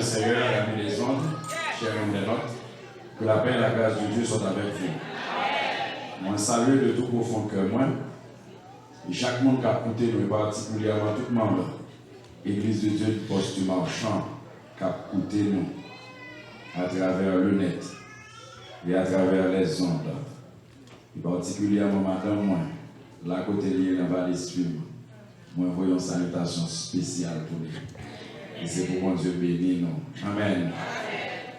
Seigneur, amis des ondes, chers internautes, que la paix et la grâce de Dieu soient avec vous. Moi, salue de tout profond cœur, moi, et chaque monde qui a écouté, nous, particulièrement tout le monde, Église de Dieu du poste du marchand, qui a écouté nous, à travers le net et à travers les ondes. Et particulièrement, madame, moi, la côté liée dans la vallée Stream, moi, voyons une salutation spéciale pour lui. Et c'est pour mon Dieu béni nous. Amen.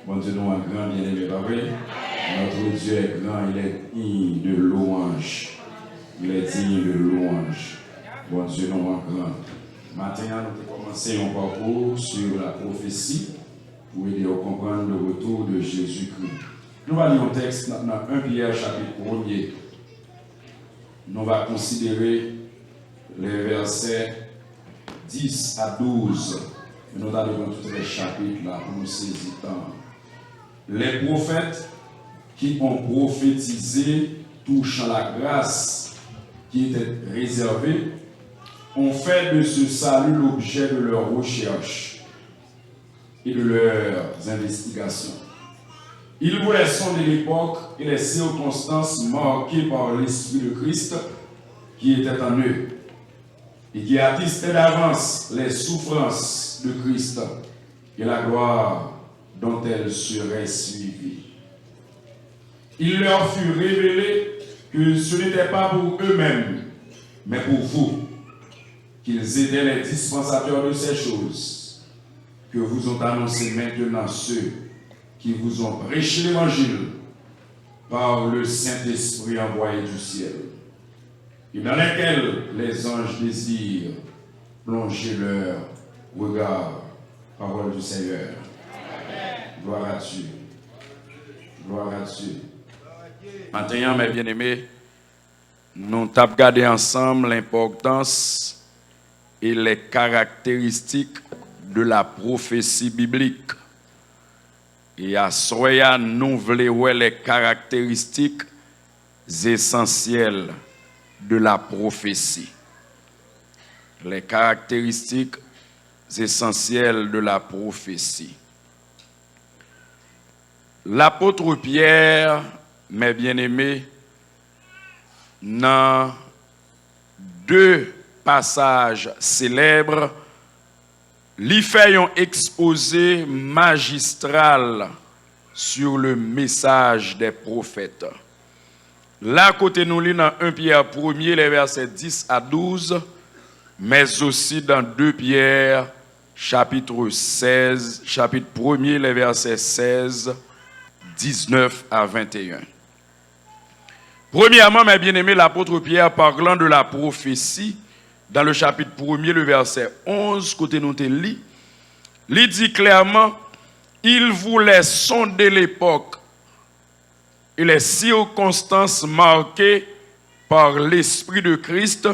Bon Dieu, nous un grand bien-aimé, pas vrai? Notre Dieu est grand, il est digne de louange. Il est digne de louange. Bon Dieu, nous un grand. Maintenant, nous commençons un parcours sur la prophétie pour aider à comprendre le retour de Jésus-Christ. Nous allons lire un texte dans 1 Pierre chapitre 1er. Nous allons considérer les versets 10 à 12. Nous allons tous les chapitres là pour nous saisir. Les prophètes qui ont prophétisé touchant la grâce qui était réservée ont fait de ce salut l'objet de leurs recherches et de leurs investigations. Ils voulaient sonder l'époque et les circonstances marquées par l'Esprit de Christ qui était en eux et qui attestait d'avance les souffrances de Christ et la gloire dont elles seraient suivies. Il leur fut révélé que ce n'était pas pour eux-mêmes, mais pour vous, qu'ils étaient les dispensateurs de ces choses que vous ont annoncé maintenant ceux qui vous ont prêché l'Évangile par le Saint-Esprit envoyé du ciel, et dans lesquels les anges désirent plonger leur regard. Parole du Seigneur. Gloire à Dieu. Gloire à Dieu. Maintenant, mes bien-aimés, nous avons regardé ensemble l'importance et les caractéristiques de la prophétie biblique. Et à Soya, nous voulons les caractéristiques essentielles de la prophétie. Les caractéristiques essentielles de la prophétie. L'apôtre Pierre, mes bien-aimés, dans deux passages célèbres, lui fait un exposé magistral sur le message des prophètes. Là, côté nous lit dans 1 Pierre 1er, les versets 10 à 12, mais aussi dans 2 Pierre, chapitre 16, chapitre 1er, les versets 16, 19 à 21. Premièrement, mes bien-aimés, l'apôtre Pierre, parlant de la prophétie, dans le chapitre 1er, le verset 11, côté nous lit, il dit clairement, il voulait sonder l'époque et les circonstances marquées par l'Esprit de Christ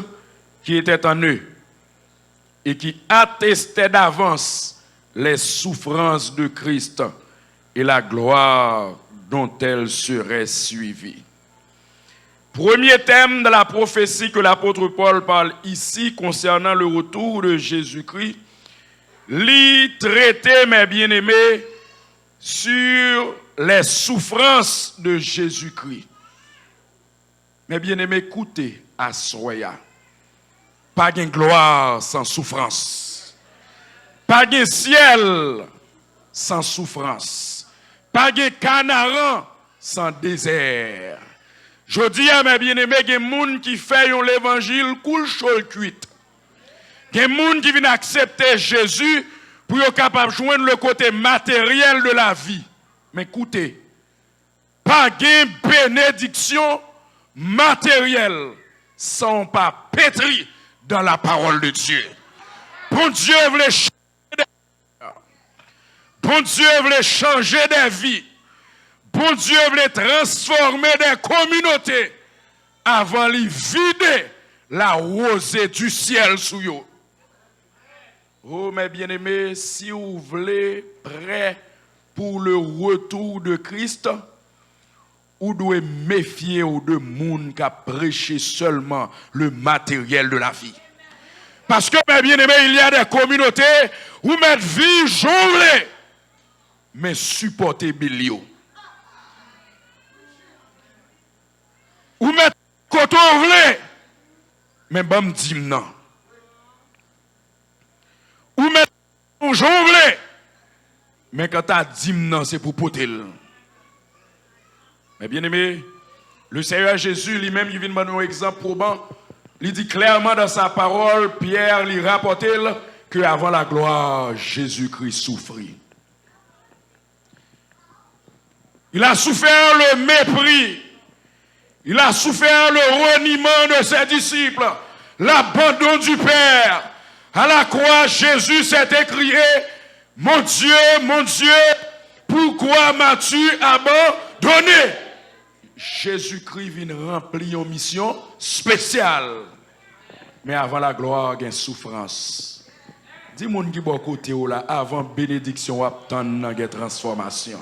qui était en eux et qui attestait d'avance les souffrances de Christ et la gloire dont elles seraient suivies. Premier thème de la prophétie que l'apôtre Paul parle ici concernant le retour de Jésus-Christ, l'y traiter, mes bien-aimés, sur les souffrances de Jésus-Christ. Mes bien-aimés, écoutez à Soya. Pas de gloire sans souffrance. Pas de ciel sans souffrance. Pas de canaran sans désert. Je dis à mes bien-aimés, il y a des gens qui font l'évangile cool chaud cuite. Il y a des gens qui viennent accepter Jésus pour être capable de joindre le côté matériel de la vie. Mais écoutez, pas de bénédiction matérielle sans pas pétri dans la parole de Dieu. Bon Dieu voulait changer des vies. Bon Dieu voulait changer des vies. Bon Dieu voulait transformer des communautés avant de vider la rosée du ciel sous eux. Oh mes bien-aimés, si vous voulez prêt pour le retour de Christ, vous devez méfier de monde qui a prêché seulement le matériel de la vie. Parce que mes bien-aimés, il y a des communautés où mettre vie journée. mais supporter bilio. Ou mettre côté vle, mais bam dim nan. Ou mettre ton jongle, mais quand t'as dim nan, c'est pour potel. Mais bien aimé, le Seigneur Jésus lui-même, il vient de donner un exemple probant. Il dit clairement dans sa parole, Pierre lui rapporte que avant la gloire, Jésus-Christ souffrit. Il a souffert le mépris. Il a souffert le reniement de ses disciples, l'abandon du Père. À la croix, Jésus s'est écrié, mon Dieu, pourquoi m'as-tu abandonné? Jésus-Christ vient remplir une mission spéciale. Mais avant la gloire, il y a une souffrance. Dis-moi qui est côté là, avant bénédiction, il y a une transformation.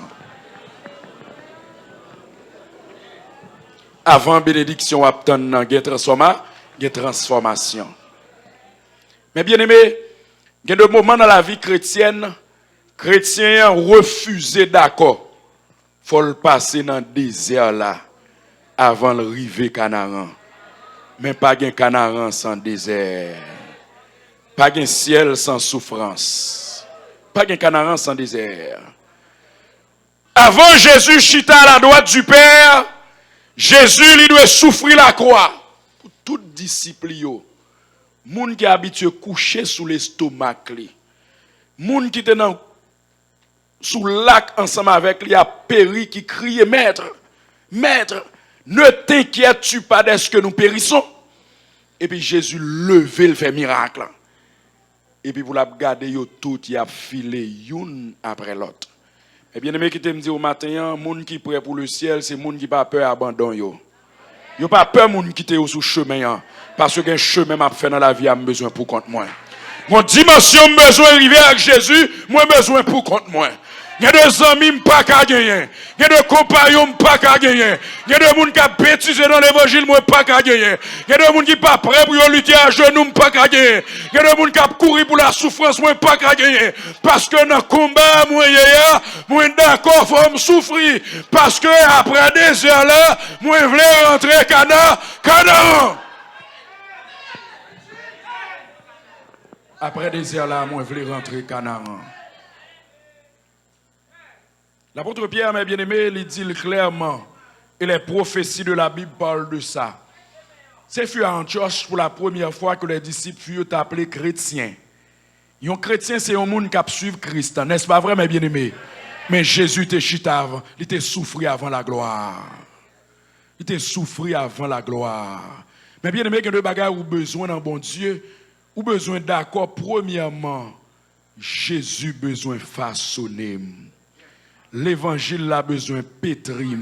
Avant bénédiction, il y a transformation. Mais bien aimé, il y a des moments dans la vie chrétienne, chrétiens refusent d'accord. Il faut le passer dans le désert là, avant de arriver à Canaan. Mais pas de Canaan sans désert. Pas de ciel sans souffrance. Pas de Canaan sans désert. Avant Jésus chita à la droite du Père, Jésus lui doit souffrir la croix. Pour tout disciple, moun qui est habitué à coucher sous l'estomac, moun qui est sous le lac ensemble avec lui, a péri qui crie, maître, ne t'inquiètes-tu pas de ce que nous périssons? Et puis Jésus levé, le fait miracle. Et puis pour la garder, tout y a filé une après l'autre. Et bien aimé qui te me dit au matin, moun qui prêt pour le ciel, c'est moun qui pas peur abandon yo. Yo pas peur moun qui te sous chemin parce que un chemin m'a fait dans la vie a besoin pour compte moi. Mon dimension besoin arriver avec Jésus, moi besoin pour compte moi. Il y a des amis pas qu'à gagner. Il y a des compagnons pas qu'à gagner. Il y a des gens qui ont bêtisé dans l'évangile, moi pas qu'à gagner. Il y a des gens qui sont pas prêts pour lutter à genoux, pas qu'à gagner. Il y a des gens qui ont couru pour la souffrance, moi pas qu'à gagner. Parce que dans le combat, moi d'accord, faut me souffrir. Parce que après des heures là, moi je voulais rentrer Canaan. Après des heures là, moi je voulais rentrer Canaan. L'apôtre Pierre, mes bien-aimés, il dit clairement, et les prophéties de la Bible parlent de ça. C'est fut à Antioche pour la première fois que les disciples furent appelés chrétiens. Un chrétien, c'est un monde qui a suivi Christ, n'est-ce pas vrai, mes bien-aimés? Mais Jésus était chita avant, il était souffri avant la gloire. Il était souffri avant la gloire. Mais bien-aimés, il y a deux bagages où besoin d'un bon Dieu, ou besoin d'accord, premièrement, Jésus besoin façonner. L'évangile a besoin pétrir,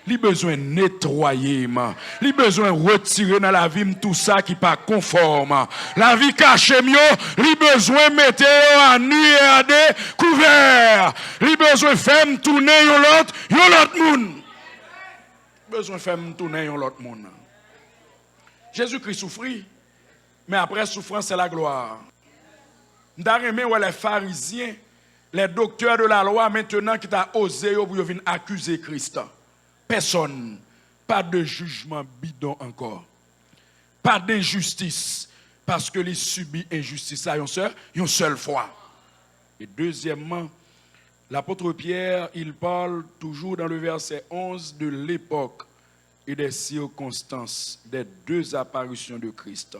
il a besoin nettoyer, il a besoin retirer dans la vie tout ça qui n'est pas conforme. La vie cachée, il a besoin de mettre à nu et à découvert. Il a besoin de faire tourner l'autre monde. Il a besoin de faire tourner l'autre monde. Jésus-Christ souffrit, mais après souffrance, c'est la gloire. Nous avons les pharisiens. Les docteurs de la loi maintenant qui t'a osé pour venir accuser Christ. Personne. Pas de jugement bidon encore. Pas d'injustice. Parce que les subit injustice à une seule fois. Et deuxièmement, l'apôtre Pierre, il parle toujours dans le verset 11 de l'époque et des circonstances des deux apparitions de Christ.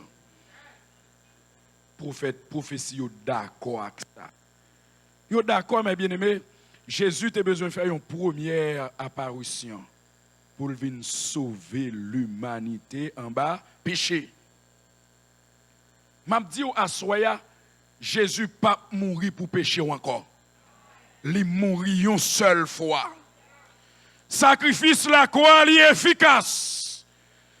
Prophétie d'accord avec ça. Yo d'accord, mes bien-aimés, Jésus a besoin de faire une première apparition pour venir sauver l'humanité en bas péché. M'a dit à soya, Jésus pas mourir pour pécher encore. Il mourit une seule fois. Sacrifice la croix est efficace.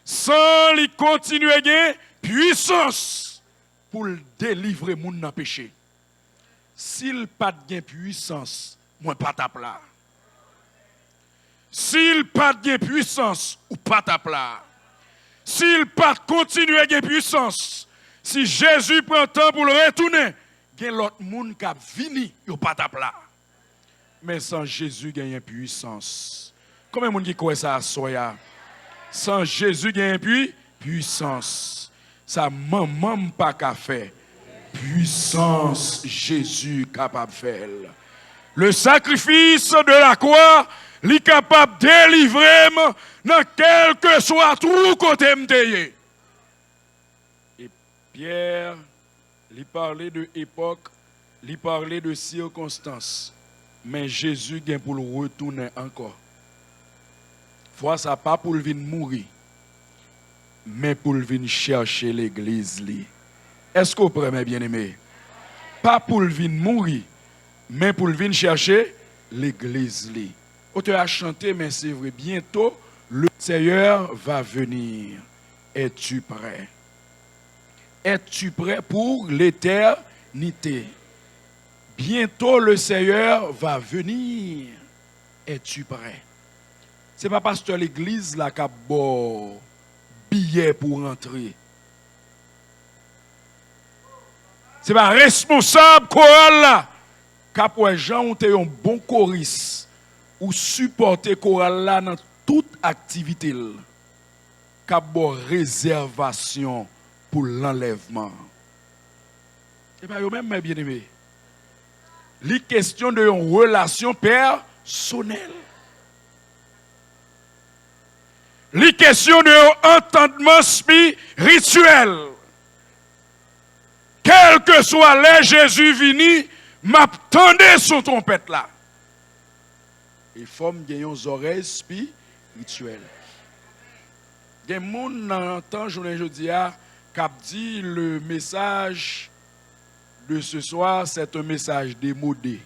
Sans lui continuer à puissance pour délivrer moun dans péché. S'il pas de puissance, moi pas ta plat. S'il pas de puissance, ou pas ta plat. S'il pas continuer à gagner puissance, si Jésus prend temps pour le retourner, il y a l'autre monde qui a vini, ou pas ta plat. Mais sans Jésus, il y a une puissance. Combien de monde qui croit ça à soya? Sans Jésus, il y a une puissance. Ça maman pas qu'à faire. Puissance Jésus capable de faire. Le sacrifice de la croix, il est capable de délivrer dans quel que soit tout côté m'teye. Et Pierre, il parlait de époque, il parlait de circonstances. Mais Jésus vient pour le retourner encore. Fois ça pas pour le venir mourir, mais pour le venir chercher l'église. Est-ce que vous prenez, mes bien-aimés? Pas pour le venir mourir, mais pour le venir chercher l'église. Auteur a chanté, mais c'est vrai, bientôt le Seigneur va venir. Es-tu prêt? Es-tu prêt pour l'éternité? Bientôt le Seigneur va venir. Es-tu prêt? Ce n'est pas parce que l'église là qui a bon billet pour entrer. Ce n'est pas responsable chorale là qui a pour gens ont un bon choriste ou supporter chorale là dans toute activité qui a bon réservation pour l'enlèvement. Ce n'est pas eux-mêmes mes bien-aimés. Les questions de une relation personnelle. Les questions de un entendement spirituel. Quel que soit l'heure Jésus vini, m'attendez sur trompette là. Il faut me gagner aux oreilles spirituelles. Il y a des gens qui entendent aujourd'hui qui dit le message de ce soir, c'est un message démodé.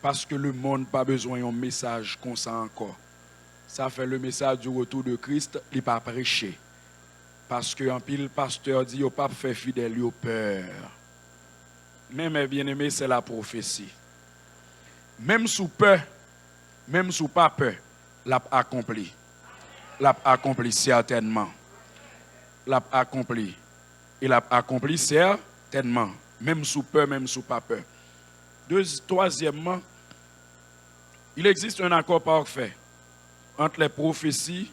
Parce que le monde n'a pas besoin d'un message comme ça encore. Ça fait le message du retour de Christ, il n'est pas prêché. Parce que en pile, le pasteur dit, il n'a pas fait fidèle, il a peur. Mais mes bien-aimés, c'est la prophétie. Même sous peur, même sous pas peur, l'a accompli. L'a accompli certainement. L'a accompli. Il a accompli certainement, même sous peur, même sous pas peur. Troisièmement, il existe un accord parfait entre les prophéties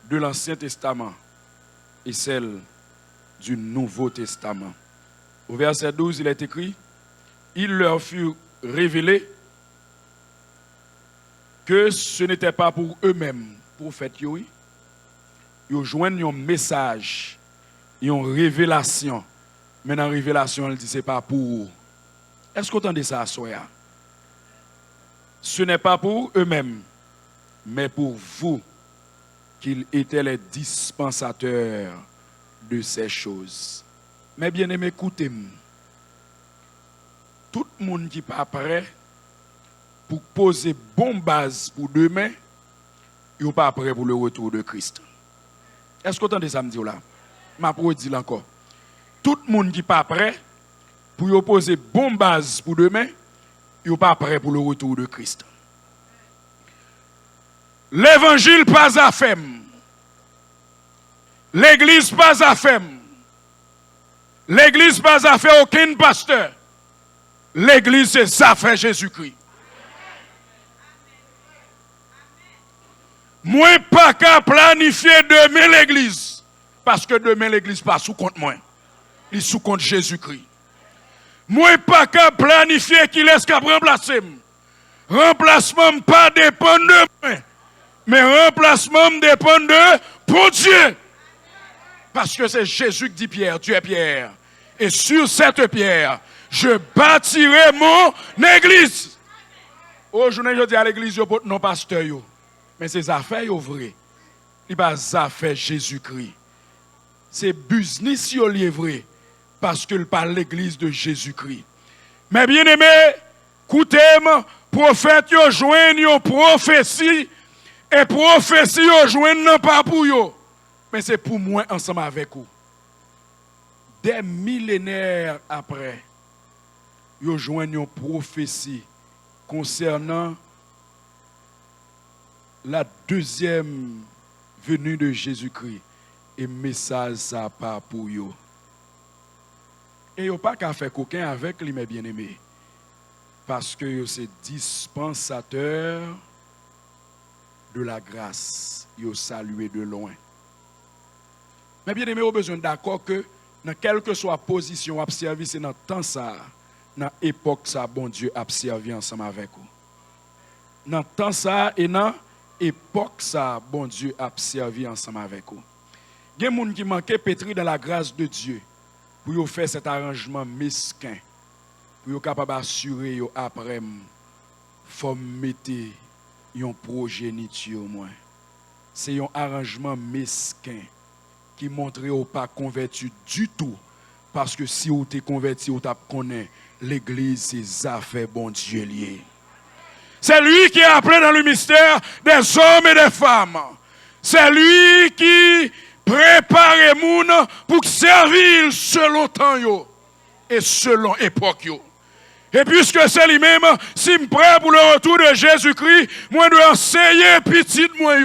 de l'Ancien Testament et celles du Nouveau Testament. Au verset 12, il est écrit, il leur fut révélé que ce n'était pas pour eux-mêmes, prophètes, ils joignent un message, une révélation. Mais dans la révélation, elle dit c'est pas pour eux. Est-ce que vous entendez ça, Soya? Ce n'est pas pour eux-mêmes, mais pour vous qu'ils étaient les dispensateurs de ces choses. Mais bien aimé, écoutez-moi. Tout le monde qui n'est pas prêt pour poser bonne base pour demain, il n'est pas prêt pour le retour de Christ. Est-ce que vous entendez ça me dire là? Ma pour dire encore. Tout le monde qui n'est pas prêt pour poser bonne base pour demain, il n'est pas prêt pour le retour de Christ. L'évangile pas à faire. L'église pas à faire. L'église pas à faire aucun pasteur. L'église c'est ça fait Jésus-Christ. Moi pas qu'à planifier demain l'église. Parce que demain l'église pas sous compte moi. Il est sous compte Jésus-Christ. Moi pas qu'à planifier qui laisse qu'à remplacer. Remplacement pas dépend de moi. Mais remplacement dépend de pour Dieu. Parce que c'est Jésus qui dit Pierre, tu es Pierre. Et sur cette pierre, je bâtirai mon église. Aujourd'hui, je dis à l'église, non pasteur, mais c'est affaires vraies. Ce n'est pas affaires Jésus-Christ. C'est business qui vrai. Parce que parle l'église de Jésus-Christ. Mais bien aimé, écoutez-moi, prophète, yo joignent une prophétie. Et prophétie, yo joignent non pas pour yo. Mais c'est pour moi ensemble avec vous. Des millénaires après, yo joignent une prophétie concernant la deuxième venue de Jésus-Christ. Et message ça pas pour yo. Et yo pas qu'à faire coquin avec lui, mes bien-aimés. parce que c'est dispensateur de la grâce. Yo salué de loin. Mais bien aimé, on a besoin d'accord que dans quelle que soit position à servir, c'est dans le temps ça, dans l'époque ça, bon Dieu a servi ensemble avec vous. Dans le temps ça et dans l'époque ça, bon Dieu a servi ensemble avec vous. Il y a des gens qui manquent pétri dans la grâce de Dieu pour faire cet arrangement mesquin, pour être capable d'assurer après, faut mettre un progéniture au moins. C'est un arrangement mesquin qui montre au pas converti du tout. Parce que si vous êtes converti, vous connaissez l'église, c'est affaires bon Dieu lié. C'est lui qui est appelé dans le mystère des hommes et des femmes. C'est lui qui prépare les gens pour servir selon temps et selon époque. Et puisque c'est lui-même, si je suis prêt pour le retour de Jésus-Christ, moi je dois enseigner petit moi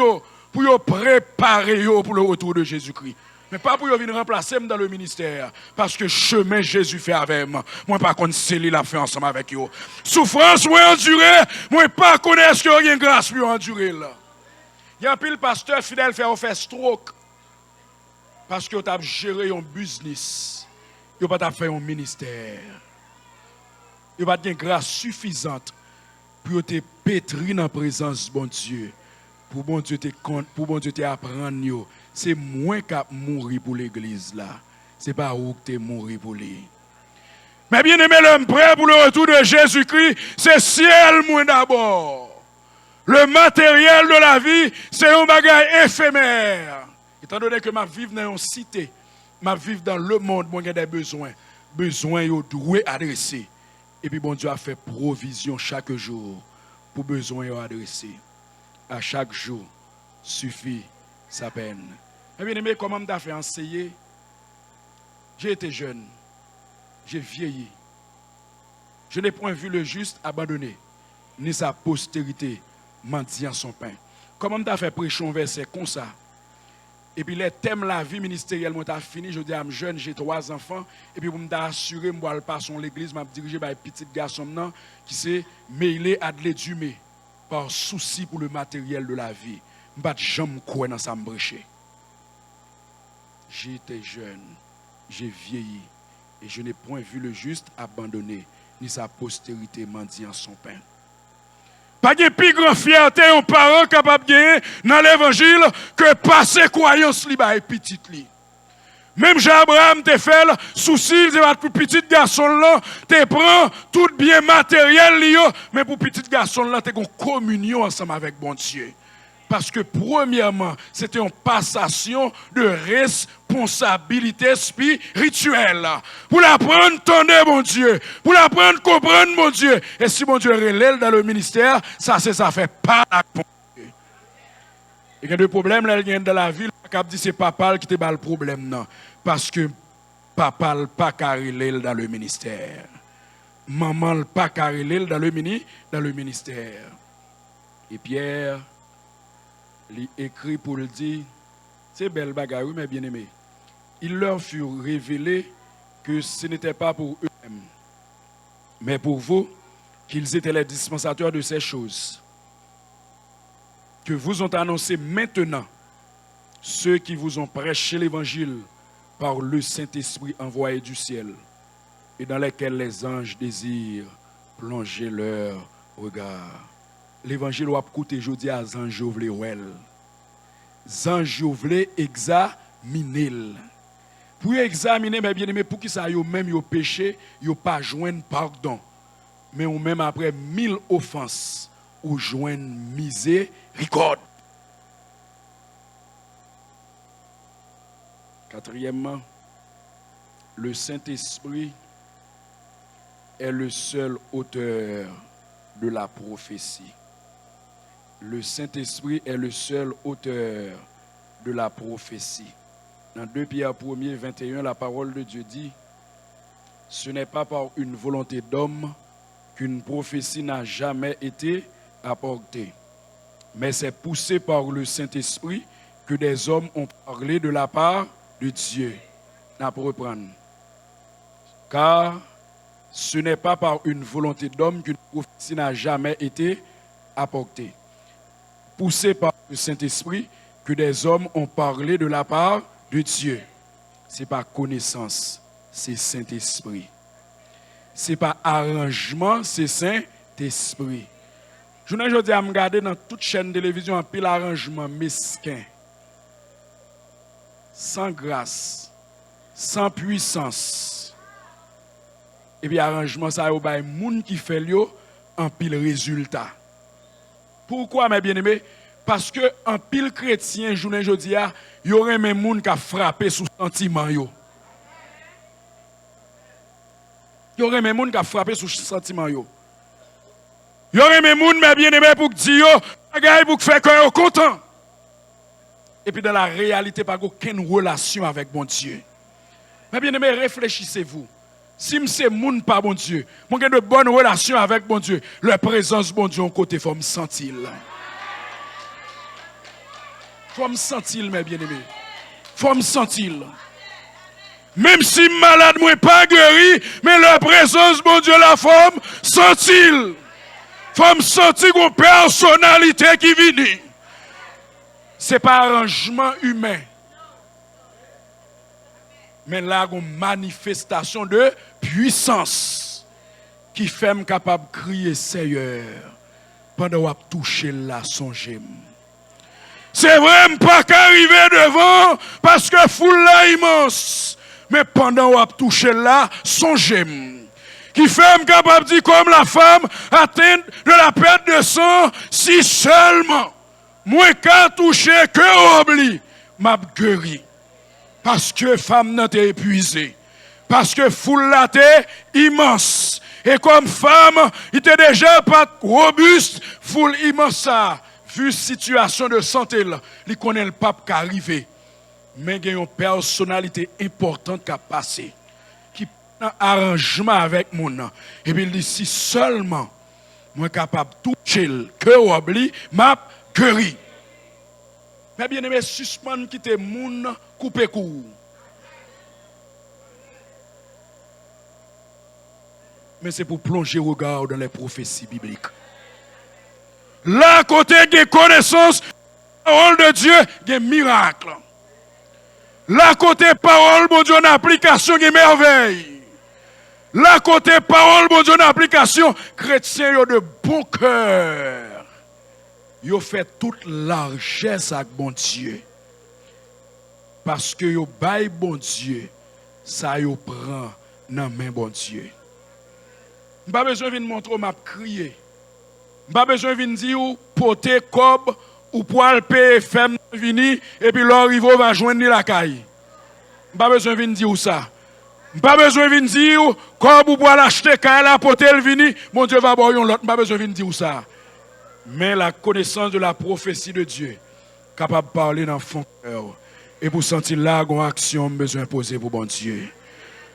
pour préparer pour le retour de Jésus-Christ. Mais pas pour venir remplacer dans le ministère. Parce que chemin Jésus fait avec moi. Moi, pas qu'on c'est lui l'a fait ensemble avec eux. Souffrance, moi, endurer. Moi, pas connaître ce qu'il y a une grâce pour endurer là. Il y a un pile pasteur fidèle fait stroke. Parce que tu as géré un business. Tu n'as pas fait un ministère. Tu n'as pas de grâce suffisante pour te pétrir dans la présence de bon Dieu. Pour bon Dieu te apprendre. C'est moins qu'à mourir pour l'église là. C'est pas où que tu es mourir pour lui. Mais bien aimé, l'homme prêt pour le retour de Jésus-Christ, c'est ciel moins d'abord. Le matériel de la vie, c'est un bagage éphémère. Étant donné que ma vivre dans une cité, ma vivre dans le monde, moi j'ai des besoins. Besoins yo doué adresser. Et puis bon Dieu a fait provision chaque jour pour besoins yo adresser. À chaque jour suffit sa peine. Mais bien aimé, comment m'as fait enseigner? J'ai été jeune, j'ai vieilli. Je n'ai point vu le juste abandonné, ni sa postérité mendiant son pain. Comment m'as fait prêcher un verset comme ça? Et puis les thèmes la vie ministérielle m'ont fini. Je dis à jeune, j'ai 3 enfants. Et puis pour me assurer, je vais passer à l'église, je vais diriger par un petit garçon qui s'est mêlé à de l'édumé par souci pour le matériel de la vie. Je ne vais jamais croire dans ça me brécher. J'étais jeune, j'ai vieilli, et je n'ai point vu le juste abandonné, ni sa postérité mendiant son pain. Pas de plus grande fierté un parent capable de gagner dans l'évangile que passer croyance li ba petit li. Même Jean-Abraham te fait souci de pour petit garçon là, te prend tout bien matériel li yo, mais pour petit garçon là te gon communion ensemble avec bon Dieu. Parce que premièrement, c'était une passation de responsabilité spirituelle. Pour l'apprendre, tendez mon Dieu. Pour l'apprendre, comprendre mon Dieu. Et si mon Dieu relève dans le ministère, ça fait pas la con. Il y a deux problèmes là, dans la ville. Cap dit c'est papa qui te bat le problème non. Parce que papa n'a pas carré dans le ministère. Maman n'a pas carré dans le ministère. Et Pierre il écrit pour le dire, c'est belle bagarre, mais bien aimé. Il leur fut révélé que ce n'était pas pour eux-mêmes, mais pour vous, qu'ils étaient les dispensateurs de ces choses. Que vous ont annoncé maintenant ceux qui vous ont prêché l'évangile par le Saint-Esprit envoyé du ciel et dans lesquels les anges désirent plonger leur regard. L'évangile va coûter aujourd'hui à Zanjovle Well. Zanjovle examiner. Pour examiner, mes bien-aimés, pour qui ça yo même yo péché, yo pas joindre pardon. Mais ou même après 1000 offenses, ou joindre miséricorde. Quatrièmement, le Saint-Esprit est le seul auteur de la prophétie. Le Saint-Esprit est le seul auteur de la prophétie. Dans 2 Pierre 1er, 21, la parole de Dieu dit, ce n'est pas par une volonté d'homme qu'une prophétie n'a jamais été apportée, mais c'est poussé par le Saint-Esprit que des hommes ont parlé de la part de Dieu. On va reprendre. Car Ce n'est pas par une volonté d'homme qu'une prophétie n'a jamais été apportée. Poussé par le Saint-Esprit, que des hommes ont parlé de la part de Dieu. Ce n'est pas connaissance, c'est Saint-Esprit. Ce n'est pas arrangement, c'est Saint-Esprit. Je ne dis à me regarder dans toute chaîne de télévision un pile arrangement mesquin, sans grâce, sans puissance. Et puis arrangement ça y a moun qui fait un pile résultat. Pourquoi mes bien-aimés? Parce que un pile chrétien journée jodi a, y aurait même moun qui a frappé sous sentiment yo. Y aurait même moun qui a frappé sous sentiment yo. Y aurait même moun mes bien-aimés pour dire yo, bagay pour faire que yo content. Et puis dans la réalité pas aucune relation avec bon Dieu. Mes bien-aimés, réfléchissez-vous. Si c'est moun pas bon Dieu, mon de bonnes relations avec bon Dieu, la présence bon Dieu en côté faut me sentir. Faut me sentir mes bien-aimés. Faut me sentir. Même si malade moi pas guéri, mais la présence bon Dieu la forme sentir. Faut me sentir une personnalité qui vient. C'est pas arrangement humain. Mais là, une manifestation de puissance qui fait me capable de crier Seigneur pendant que je touche la son gemme. C'est vrai, pas qu'arriver devant parce que foule là immense. Mais pendant que je touche là, son gemme. Qui fait me capable de dire comme la femme atteinte de la perte de sang, si seulement moi qu'à toucher que oublie, m'a guéri. Parce que femme n'a été épuisée. Parce que foule la t'est immense. Et comme femme, il était déjà pas robuste, foule immense ça. Vu situation de santé là, il connaît le pape qui arrivé. Mais il y a une personnalité importante qui a passé. Qui a un arrangement avec mon nom. Et puis il dit si seulement moi capable de toucher le cœur oubli, m'a guéri. Mais bien aimé, suspendre qui te moun couper court. Mais c'est pour plonger regard dans les prophéties bibliques. Là, côté des connaissances, parole de Dieu, des miracles. Là, côté parole, bon Dieu, en application, des merveilles. Là, côté parole, bon Dieu, en application, chrétiens ont de bon cœur. Ils ont fait toute largesse avec bon Dieu. Parce que ils baillent bon Dieu, ça ils prend dans main bon Dieu. Je n'ai pas besoin de montrer m'a crier. Je n'ai pas besoin de dire porter cob ou poil PFM vini et puis l'arrivo va joindre la caille. Je n'ai pas besoin de dire ça. Je n'ai pas besoin de dire cob ou poil acheter caille la porter le vini, mon Dieu va boire l'autre. Je n'ai pas besoin de dire ça. Mais la connaissance de la prophétie de Dieu, capable de parler dans le fond cœur, et pour sentir là, une action besoin de poser pour bon Dieu.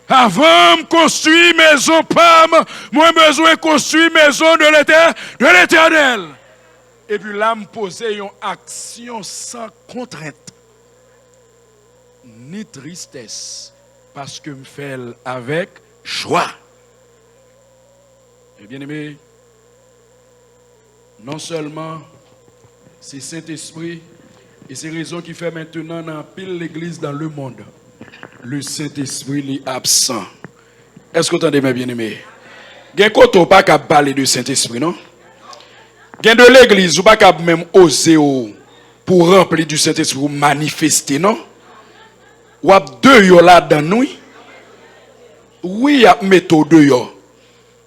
Avant de construire maison Pam, moi besoin de construire maison de l'Éternel. Et puis là, me poser une action sans contrainte, ni tristesse, parce que me fait avec joie. Et bien aimé, non seulement c'est Saint-Esprit, et c'est raison qui fait maintenant dans pile l'église dans le monde. Le Saint-Esprit est absent. Est-ce que vous entendez mes bien-aimés? Il y a pas qu'à parler de Saint-Esprit, non? Il y a de l'église, ou pas qu'à même oser pour remplir du Saint-Esprit, pour manifester, non? Ou à deux yo là dans nous? Oui, il y a méthode deux yo.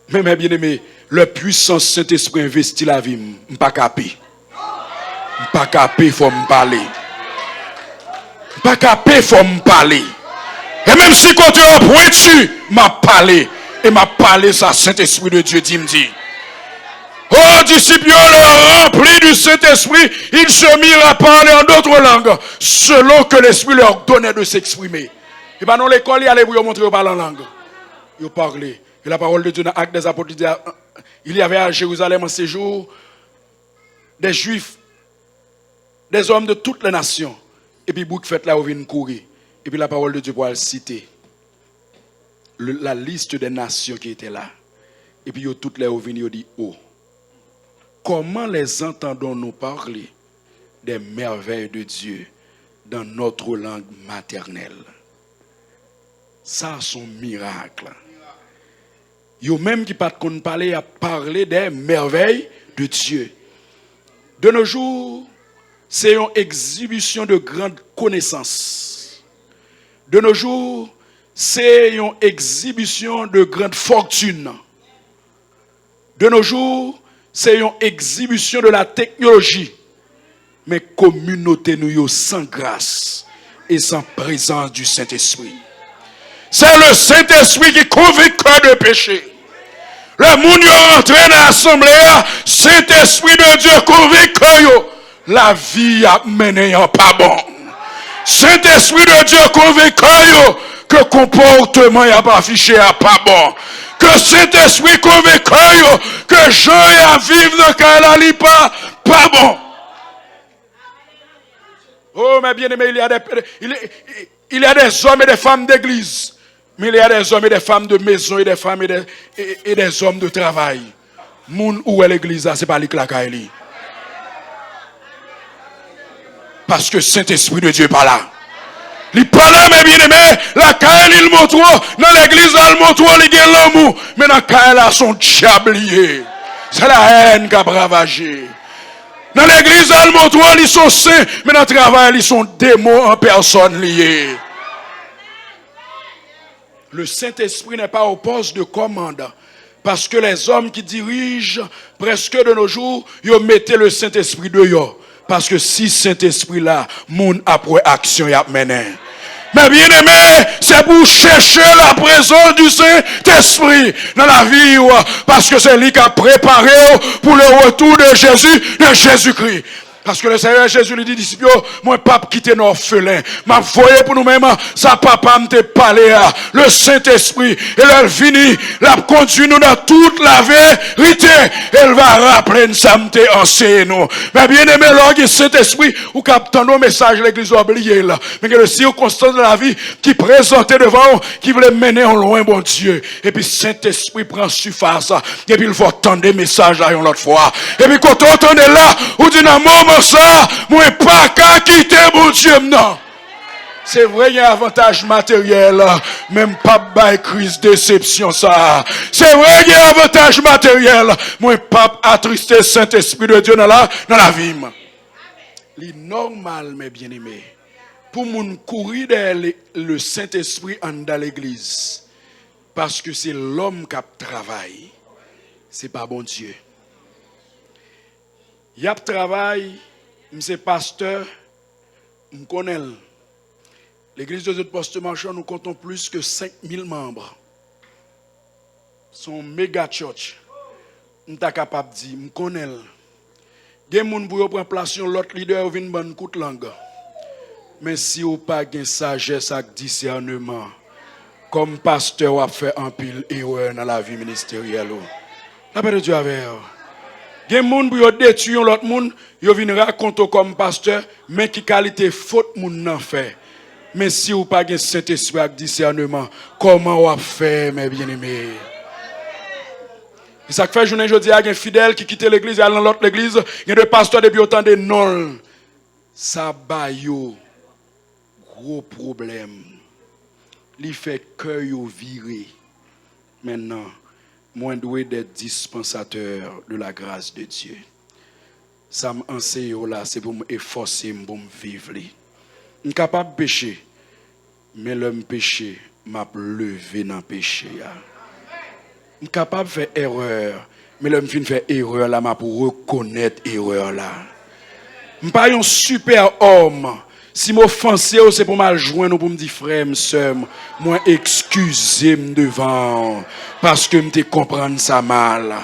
Mais mes bien-aimés, le puissant Saint-Esprit investit la vie, pas capé. Pas capé, faut me parler. Pas capé, faut me parler. Et même si quand tu as pointu, m'a parlé. Et m'a parlé, ça, Saint-Esprit de Dieu, dit. Oh, disciples, remplis du Saint-Esprit, ils se mirent à parler en d'autres langues, selon que l'Esprit leur donnait de s'exprimer. Et bien, dans l'école, ils allaient vous montrer qu'ils parlent en langue. Ils parlaient. Et la parole de Dieu dans l'Acte des Apôtres, il y avait à Jérusalem en séjour des Juifs, des hommes de toutes les nations. Et puis, bouc fait là où vient courir. Et puis, la parole de Dieu pour le citer. la liste des nations qui étaient là. Et puis, toutes les venus, ils disent, oh, comment les entendons-nous parler des merveilles de Dieu dans notre langue maternelle? Ça, c'est un miracle. Yo même qui pas de parler à parler des merveilles de Dieu. De nos jours, c'est une exhibition de grande connaissance. De nos jours, c'est une exhibition de grande fortune. De nos jours, c'est une exhibition de la technologie. Mais communauté nous sans grâce et sans présence du Saint-Esprit. C'est le Saint-Esprit qui convainc de péché. Le monde est rentré dans l'assemblée, Saint-Esprit de Dieu convainc la vie a mené en pas bon. Saint-Esprit de Dieu convainc que le comportement n'a pas affiché à pas bon. Que Saint-Esprit convainc que Jean a vivre dans le cas pas bon. Oh, mais bien aimé, il y a des hommes et des femmes d'église. Mais il y a des hommes et des femmes de maison et des femmes et des hommes de travail. Moun où est l'église, c'est pas l'éclacay. Parce que Saint-Esprit de Dieu n'est pas là. Il n'est pas là, mais bien aimé, la caille, il montre, dans l'église, il montre, il y a l'amour. Mais dans la caille, là, son diablier. C'est la haine qui a ravagé. Dans l'église, il montre, ils sont saints, mais dans le travail, ils sont démons en personne liés. Le Saint-Esprit n'est pas au poste de commande. Parce que les hommes qui dirigent presque de nos jours, ils mettent le Saint-Esprit dehors. Parce que si Saint-Esprit là, moun après action y a mené. Mais bien aimé, c'est pour chercher la présence du Saint-Esprit dans la vie. Parce que c'est lui qui a préparé pour le retour de Jésus-Christ. Parce que le Seigneur Jésus lui dit, disciples, moi, pape quitte nos orphelins. M'a voyé pour nous-mêmes, sa papa me parlé à le Saint-Esprit. Et elle vini, la conduit nous dans toute la vérité. Elle va rappeler ça me enseigné nous. Mais bien aimé, le Saint-Esprit, ou captant nos messages, l'église oublié là. Mais que le circonstance de la vie qui présentait devant, qui voulait mener en loin, bon Dieu. Et puis Saint-Esprit prend surface. Et puis il faut entendre des messages là, une autre fois. Et puis quand on entend là, ou dit dans moment ça, moi pas qu'à quitter mon Dieu, non. C'est vrai, il y a un avantage matériel, même pas bail crise déception ça. C'est vrai, il y a un avantage matériel, moi pas attristé Saint-Esprit de Dieu dans la vie. C'est normal, mes bien-aimés, pour moun courir derrière le Saint-Esprit dans l'église, parce que c'est l'homme qui travaille, c'est pas bon Dieu. Il y a travail, monsieur pasteur, je connais. L'église de Poste-Marchand, nous comptons plus que 5000 membres. C'est un méga church. Je suis capable de dire, je connais. Il y a des gens qui prennent place sur l'autre leader qui vient de coup de langue. Mais si vous n'avez pas de sagesse et discernement, comme pasteur, vous avez fait un pile erreur dans la vie ministérielle. La paix de Dieu avec vous. Il y a des gens qui détruisent l'autre monde, ils viennent raconter comme pasteur, mais qui qualité faute moun n'en fait. Mais si vous n'avez pas de Saint-Esprit avec discernement, comment vous fait, mes bien-aimés? Et ça fait journée aujourd'hui, il y a des fidèles qui quittent l'église et allent dans l'autre église, il y a des pasteurs depuis autant de non. Ça va yo gros problème. Il fait que yo viré. Maintenant, moi dois être dispensateur de la grâce de Dieu. Ça m'enseigne là, c'est pour m'efforcer pour me vivre. Je suis capable de pécher, mais l'homme péché m'a levé dans le péché. Je suis capable de faire erreur, mais l'homme fin faire erreur là, m'a pour reconnaître erreur là. Je ne suis pas un super homme. Si m'offenser, c'est pour mal joindre pour me dire frère, sœur, moi excusez-moi devant parce que je comprends ça mal.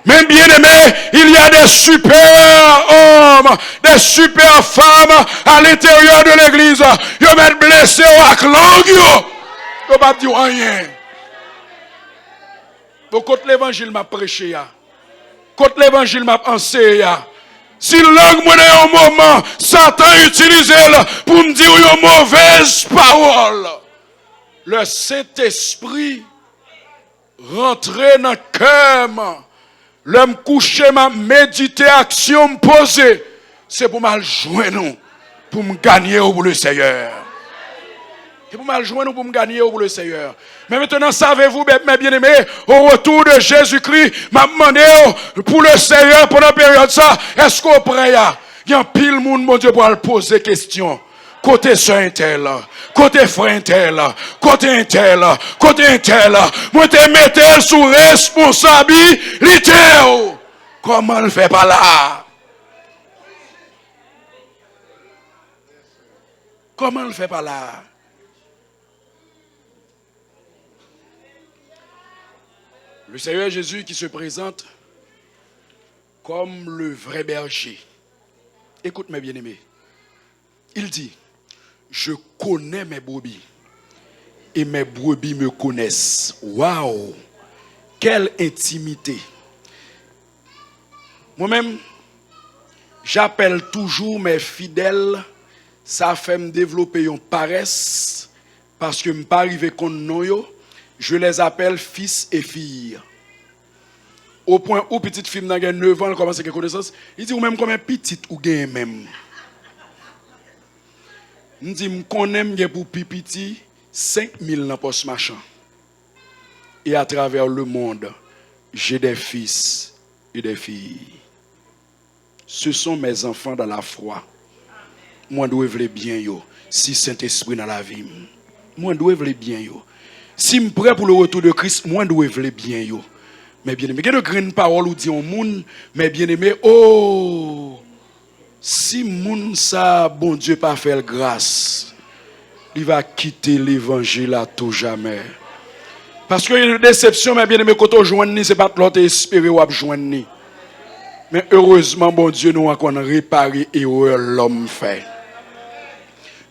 Mais bien aimé, il y a des super hommes, des super femmes à l'intérieur de l'église. Ils mettent blessés avec langue. Ils ne pas dire rien. Donc quand l'évangile m'a prêché, quand l'évangile m'a enseigné, si langue moi un moment, Satan utilise pour me dire une mauvaise parole. Le Saint-Esprit rentrer dans le cœur. L'homme couché, m'a médité, action, me poser. C'est pour mal jouer, non. Pour me gagner pour le Seigneur. C'est pour mal jouer, non, pour me gagner pour le Seigneur. Mais maintenant, savez-vous, mes bien-aimés, au retour de Jésus-Christ, m'a demandé pour le Seigneur, pendant la période ça, est-ce qu'on prie? Il y a un pile monde, mon Dieu, pour aller poser question. Côté soeur intel, côté frère intel, côté intel, côté intel, moi te mettez sous responsabilité. Comment le fait pas là? Comment le fait pas là? Le Seigneur Jésus qui se présente comme le vrai berger. Écoute mes bien-aimés. Il dit, je connais mes brebis et mes brebis me connaissent. Waouh! Quelle intimité! Moi-même, j'appelle toujours mes fidèles, ça fait me développer une paresse parce que je ne pas arrivé contre nous, je les appelle fils et filles. Au point où petite fille n'a 9 ans, elle commence à avoir connaissance, il dit ou même comme un petit ou gain même. Je dis, je connais pour pipiti 5000 dans le poste machin. Et à travers le monde, j'ai des fils et des filles. Ce sont mes enfants dans la foi. Moi, je dois bien yo. Si Saint-Esprit dans la vie. Moi, je dois bien yo. Si je suis prêt pour le retour de Christ, moi, je dois bien yo. Mais bien aimé, il y a de grandes paroles où dit au monde, mais bien aimé, oh, si moun ça, bon Dieu, pas faire grâce, il va quitter l'évangile à tout jamais. Parce qu'il y a une déception, mais bien aimé, quand on joigne, c'est pas l'autre espérer ou joindre. Mais heureusement, bon Dieu, nous avons réparé erreur l'homme fait.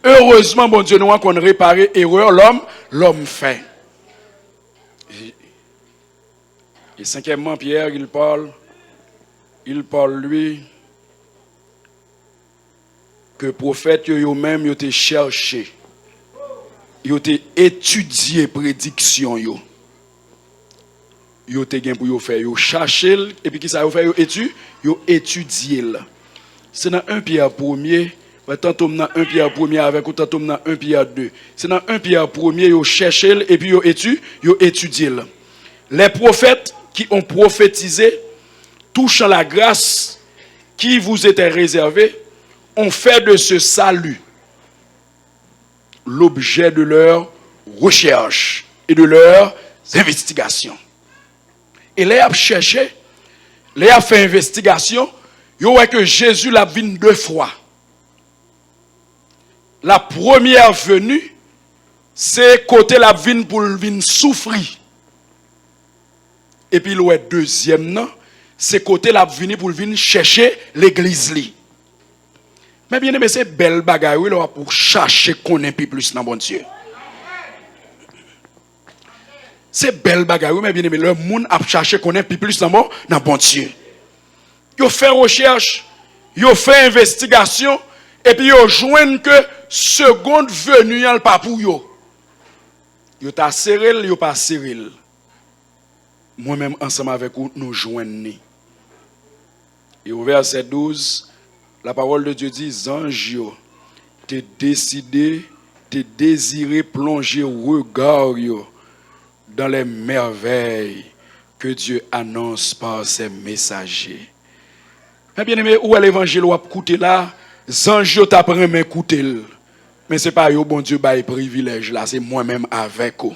Heureusement, bon Dieu, nous avons réparé erreur l'homme fait. Et cinquièmement, Pierre, il parle lui, que prophète eux-mêmes, ils ont cherché, ils ont étudié prédiction, ils ont pour faire, ils ont cherché, et puis qui ça, ils ont fait, ils ont étudié. C'est dans 1 Pierre 1er, tantôt dans 1 Pierre 1er avec, ou tantôt dans 1 Pierre 2. C'est dans 1 Pierre 1er, ils ont cherché, et puis ils ont étudié. Les prophètes qui ont prophétisé, touchant la grâce qui vous était réservée, ont fait de ce salut l'objet de leur recherche et de leurs investigations. Et les a cherché, les a fait investigation, ils ont vu que Jésus l'a vu 2 fois. La première venue, c'est côté la vine pour venir souffrir. Et puis le deuxième, non, c'est côté la venue pour venir chercher l'église. Mais bien aimé, c'est belle bagaille pour chercher qu'on ait plus dans bon Dieu. C'est belle bagaille, mais bien aimé, le monde a cherché qu'on ait plus dans bon Dieu. Ils fait recherche, ils fait investigation, et puis ils joignent que seconde venue, il pas pour eux. Ils t'a serré, ils pas serré. Moi-même, ensemble avec vous, nous joignons. Et au verset 12, la parole de Dieu dit, anges, t'es décidé, t'es désiré plonger regard dans les merveilles que Dieu annonce par ses messagers. Mais bien aimé, où est l'évangile ou a écouté là, anges t'apprennent à écouter. Mais ce n'est pas yo bon Dieu bail privilège là, c'est moi-même avec vous.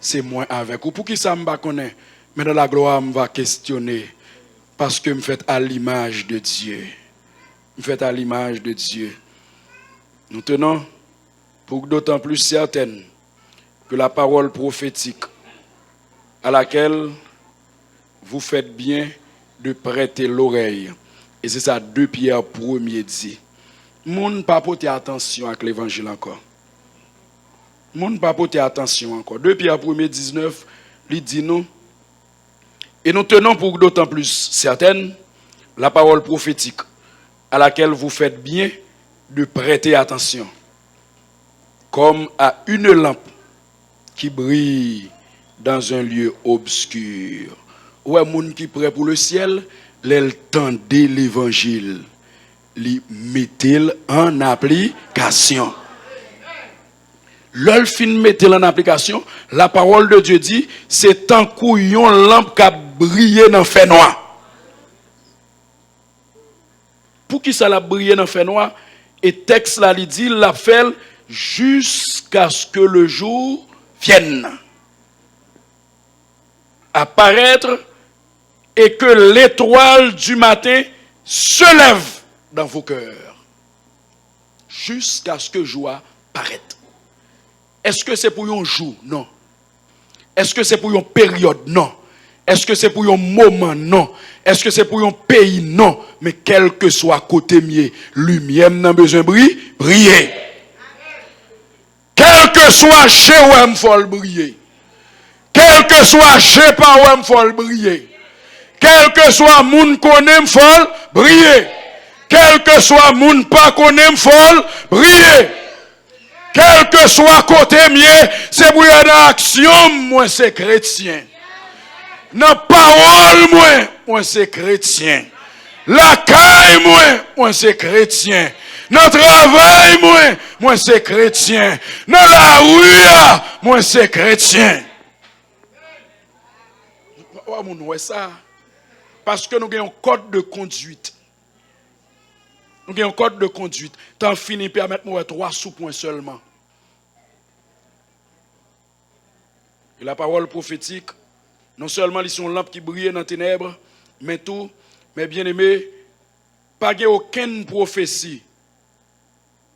C'est moi avec vous. Pour qui ça me va connaître? Mais dans la gloire, me va questionner. Parce que me fait à l'image de Dieu. Me fait à l'image de Dieu. Nous tenons pour d'autant plus certaine que la parole prophétique à laquelle vous faites bien de prêter l'oreille. Et c'est ça 2 Pierre 1er dit. Moun pas porter attention avec l'évangile encore. Moun pas porter attention encore. 2 Pierre 1er 19, il dit nous. Et nous tenons pour d'autant plus certaine la parole prophétique à laquelle vous faites bien de prêter attention. Comme à une lampe qui brille dans un lieu obscur. Ouais, moun qui prêt pour le ciel, l'entendait l'évangile, li mettait en application. L'ol fin mettait en application, la parole de Dieu dit, c'est un couillon lampe qui a brillé dans le fait noir. Pour qui ça l'a brillé dans le fait noir? Et texte là, il dit, l'a fait jusqu'à ce que le jour vienne. Apparaître et que l'étoile du matin se lève dans vos cœurs. Jusqu'à ce que joie paraisse. Est-ce que c'est pour un jour? Non. Est-ce que c'est pour une période? Non. Est-ce que c'est pour un moment? Non. Est-ce que c'est pour un pays? Non. Mais quel que soit côté mieux, lumière n'a besoin de briller. Quel que soit chez où il faut briller. Quel que soit chez par où il faut briller. Quel que soit moun connaît, il faut briller. Quel que soit moun pas connaît, il faut briller. Quel que soit côté mieux, c'est pour une action, moi c'est chrétien. Dans parole, moi c'est chrétien. La caille, moi c'est chrétien. Dans travail, moi c'est chrétien. Dans la rue, moi c'est chrétien. Ouais, ça. Parce que nous avons un code de conduite. Nous avons un code de conduite. Tant fini permettre moi 3 sous-points seulement. Et la parole prophétique, non seulement ils sont lampes qui brillent dans les ténèbres, mais tout, mes bien-aimés, pas aucune prophétie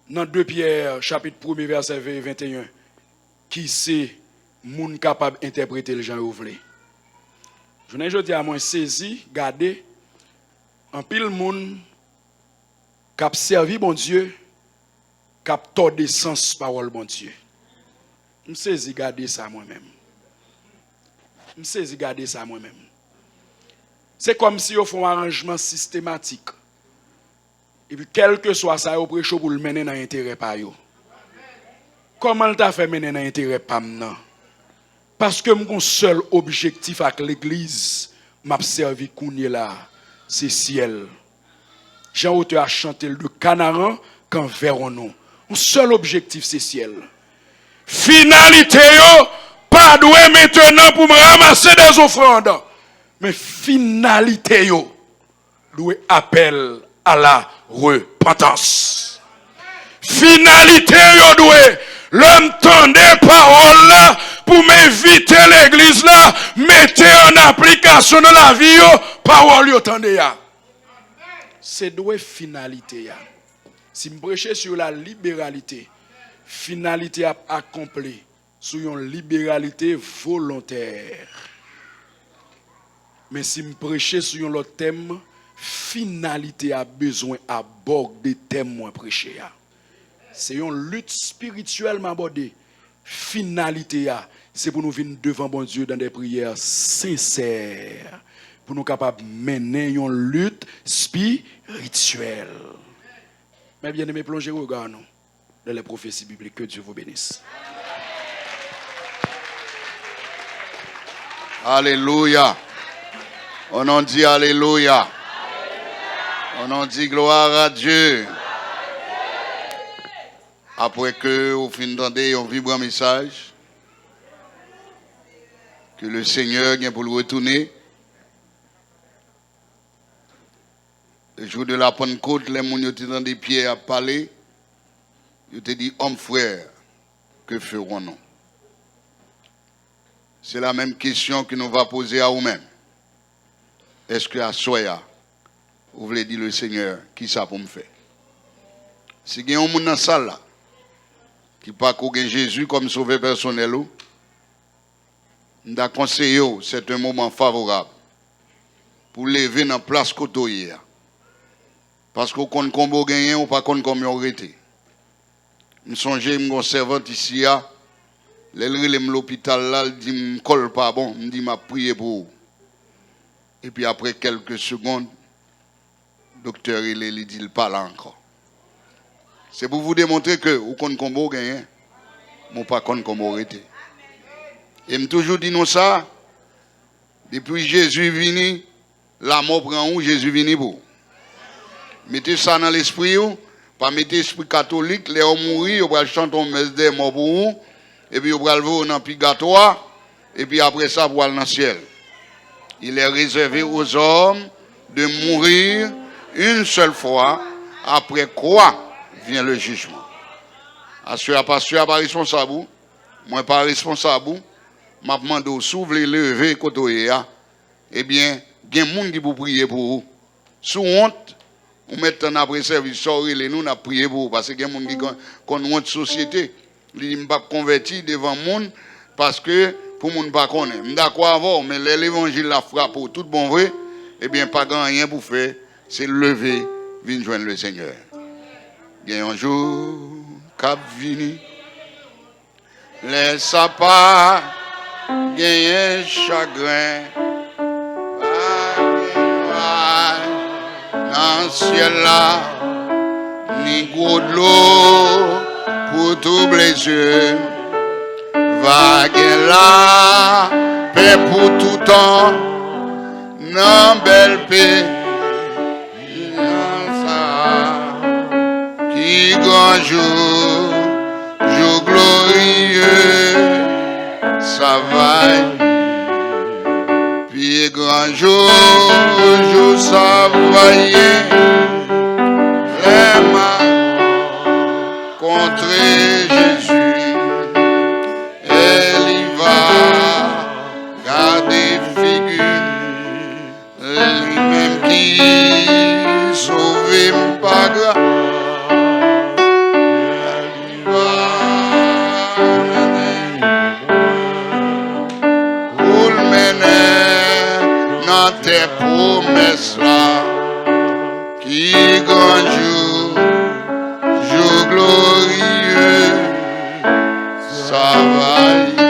dans 2 Pierre, chapitre 1, verset 21, qui c'est moun capable d'interpréter le gens ouvrés. Je ne dis à moi saisi, garder, en pile moun qui a servi bon Dieu, qui a tordu sens parole bon Dieu. Je saisis garder ça moi-même. Je saisis garder ça moi-même. C'est comme si on fait un arrangement systématique. Et puis, quel que soit ça, on prêche pour le mener dans l'intérêt par eux. Comment le t'a fait mener dans l'intérêt par moi? Parce que mon seul objectif avec l'église, m'a servi kounye là, c'est ciel. Jean-Auteur a chanté le Canaran quand verrons nous. Mon seul objectif, c'est ciel. Finalité, yo, pas doué maintenant pour me ramasser des offrandes. Mais finalité, yo, doué appel à la repentance. Finalité, yo, doué, l'homme tendait parole là pour m'inviter l'église là, mettez en application dans la vie, yo, parole yo tendez ya. C'est doué finalité ya. Si me prêcher sur la libéralité, finalité à accompli sur une libéralité volontaire. Mais si me prêcher sur un autre thème, finalité a besoin d'aborder thème moins prêché. C'est une lutte spirituelle m'aborder. Finalité c'est pour nous venir devant bon Dieu dans des prières sincères, pour nous capables de mener une lutte spirituelle. Mais bien aimé, plongez regard nous dans les prophéties bibliques. Que Dieu vous bénisse. Alléluia. On en dit Alléluia. On en dit gloire à Dieu. Après que vous finissez un vibrant message, que le Seigneur vient pour le retourner. Le jour de la Pentecôte, les gens étaient dans des pieds à parler. Ils te dit, homme frère, que ferons-nous? C'est la même question que nous va poser à vous-même. Est-ce que à Soya, vous voulez dire le Seigneur, qui ça pour me faire? Si il y a un monde dans la salle là, qui pas connaît Jésus comme sauveur personnel, nous conseillons, c'est un moment favorable pour lever dans la place côté. Parce qu'on compte comme on gagne ou pas comme on arrêté. Je songe à mon servante ici, l'hôpital là, il dit, je ne colle pas bon, il dit, je prié pour vous. Et puis après quelques secondes, le docteur il dit, il parle encore. C'est pour vous démontrer que vous compte comme on gagne, ou pas comme on arrêté. Et me toujours dit nous ça, depuis Jésus venu, la mort prend où Jésus venu pour. Mettez ça dans l'esprit, pas mettez l'esprit catholique, les hommes mourir, vous allez chanter un messe des morts pour vous, et puis vous allez aller dans le purgatoire, et puis après ça, vous allez dans le ciel. Il est réservé aux hommes de mourir une seule fois, après quoi vient le jugement. Assurez pas responsable, moi pas responsable, m'a demandé au s'ouvre lever côté eh bien, il y a des gens qui pour prier pour vous. Sous honte, on met en après service, sorry, nous n'a prié pour vous parce qu'il y a des gens qui ont honte société, ils ne pas converti devant le monde parce que pour le monde pas connaître. D'accord avant, mais l'évangile la frappe pour tout bon vrai, eh bien pas grand rien pour faire, c'est lever, venir joindre le Seigneur. Il y a un jour cap vini, laisse pas gagner chagrin, dans le ciel là, ni gros de l'eau pour tout blessure, vague là, paix pour tout temps, non belle paix, qui grand jour, jour glorieux, ça va. Puis grand jour, jour ça va les mains contre Jésus, elle y va garder figure, lui-même qui sauve pas grave. Tes promesses là, qui grand jour, jour glorieux, ça va.